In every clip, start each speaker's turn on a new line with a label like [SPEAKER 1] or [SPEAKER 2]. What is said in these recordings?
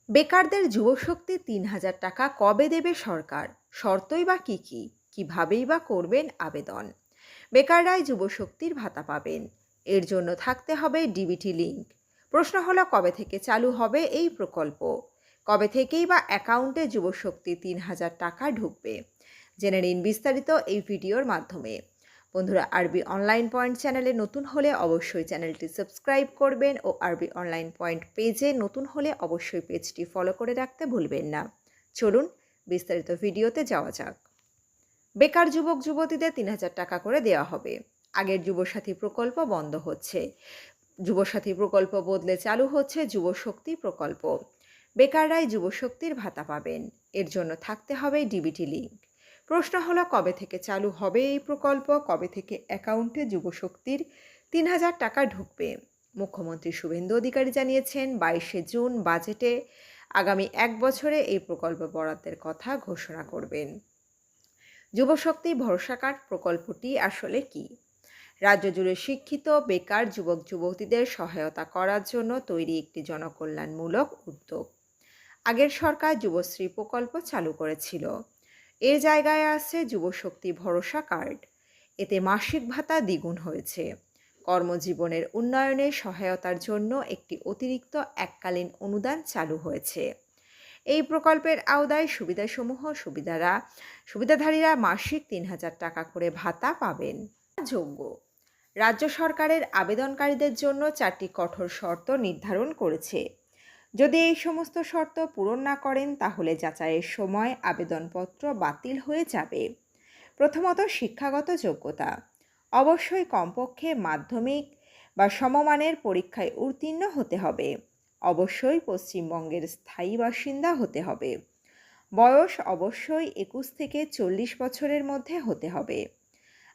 [SPEAKER 1] বেকারদের যুবশক্তি ৩,০০০ টাকা কবে দেবে সরকার? শর্তই বা কী কী? কীভাবেই বা করবেন আবেদন? বেকাররাই যুবশক্তির ভাতা পাবেন। এর জন্য থাকতে হবে ডিবিটি লিঙ্ক। প্রশ্ন হলো, কবে থেকে চালু হবে এই প্রকল্প? কবে থেকেই বা অ্যাকাউন্টে যুবশক্তি ৩,০০০ টাকা ঢুকবে? জেনে নিন বিস্তারিত এই ভিডিওর মাধ্যমে। বন্ধুরা, আরবি অনলাইন পয়েন্ট চ্যানেলে নতুন হলে অবশ্যই চ্যানেলটি সাবস্ক্রাইব করবেন ও আরবি অনলাইন পয়েন্ট পেজে নতুন হলে অবশ্যই পেজটি ফলো করে রাখতে ভুলবেন না। চলুন বিস্তারিত ভিডিওতে যাওয়া যাক। বেকার যুবক যুবতীদের ৩,০০০ টাকা করে দেওয়া হবে। আগের যুবসাথী প্রকল্প বন্ধ হচ্ছে। যুবসাথী প্রকল্প বদলে চালু হচ্ছে যুবশক্তি প্রকল্প। বেকাররাই যুবশক্তির ভাতা পাবেন। এর জন্য থাকতে হবে ডিবিটি লিঙ্ক। প্রশ্ন হলো, কবে থেকে চালু হবে এই প্রকল্প? কবে থেকে অ্যাকাউন্টে যুবশক্তির ৩,০০০ টাকা ঢুকবে? মুখ্যমন্ত্রী শুভেন্দু অধিকারী জানিয়েছেন, ২২শে জুন বাজেটে আগামী ১ বছরে এই প্রকল্প বরাদ্দের কথা ঘোষণা করবেন। যুবশক্তি ভরসা কার্ড প্রকল্পটি আসলে কি? রাজ্য জুড়ে শিক্ষিত বেকার যুবক যুবতীদের সহায়তা করার জন্য তৈরি একটি জনকল্যাণমূলক উদ্যোগ। আগের সরকার যুবশ্রী প্রকল্প চালু করেছিল। এর জায়গায় আছে যুবশক্তি ভরসা কার্ড। এতে মাসিক ভাতা দ্বিগুণ হয়েছে। কর্মজীবনের উন্নয়নে সহায়তার জন্য একটি অতিরিক্ত এককালীন অনুদান চালু হয়েছে। এই প্রকল্পের আওতায় সুবিধাধারীরা মাসিক ৩,০০০ টাকা করে ভাতা পাবেন। যোগ্য রাজ্য সরকারের আবেদনকারীদের জন্য 4টি কঠোর শর্ত নির্ধারণ করেছে। যদি এই সমস্ত শর্ত পূরণ না করেন তাহলে যাচাইয়ের সময় আবেদনপত্র বাতিল হয়ে যাবে। প্রথমত, শিক্ষাগত যোগ্যতা। অবশ্যই কমপক্ষে মাধ্যমিক বা সমমানের পরীক্ষায় উত্তীর্ণ হতে হবে। অবশ্যই পশ্চিমবঙ্গের স্থায়ী বাসিন্দা হতে হবে। বয়স অবশ্যই 21 থেকে 40 বছরের মধ্যে হতে হবে।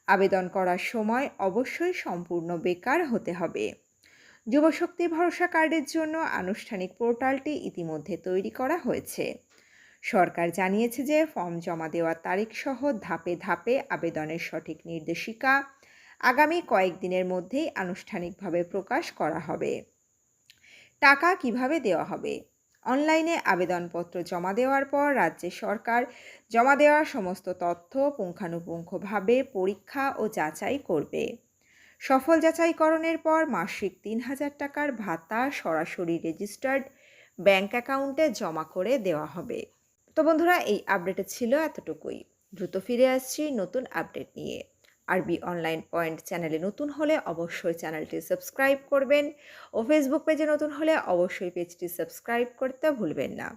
[SPEAKER 1] আবেদন করার সময় অবশ্যই সম্পূর্ণ বেকার হতে হবে। যুবশক্তি ভরসা কার্ডের জন্য আনুষ্ঠানিক পোর্টালটি ইতিমধ্যে তৈরি করা হয়েছে। সরকার জানিয়েছে যে ফর্ম জমা দেওয়ার তারিখ সহ ধাপে ধাপে আবেদনের সঠিক নির্দেশিকা আগামী কয়েকদিনের মধ্যেই আনুষ্ঠানিকভাবে প্রকাশ করা হবে। টাকা কিভাবে দেওয়া হবে? অনলাইনে আবেদনপত্র জমা দেওয়ার পর রাজ্য সরকার জমা দেওয়া সমস্ত তথ্য পুঙ্খানুপুঙ্খভাবে পরীক্ষা ও যাচাই করবে। সফল যাচাইকরণের পর মাসিক ৩,০০০ টাকার ভাতা সরাসরি রেজিস্টার্ড ব্যাংক অ্যাকাউন্টে জমা করে দেওয়া হবে। তো বন্ধুরা, এই আপডেটে ছিল এতটুকুই। দ্রুত ফিরে আসছি নতুন আপডেট নিয়ে। আরবি অনলাইন পয়েন্ট চ্যানেলে নতুন হলে অবশ্যই চ্যানেলটি সাবস্ক্রাইব করবেন ও ফেসবুক পেজে নতুন হলে অবশ্যই পেজটি সাবস্ক্রাইব করতে ভুলবেন না।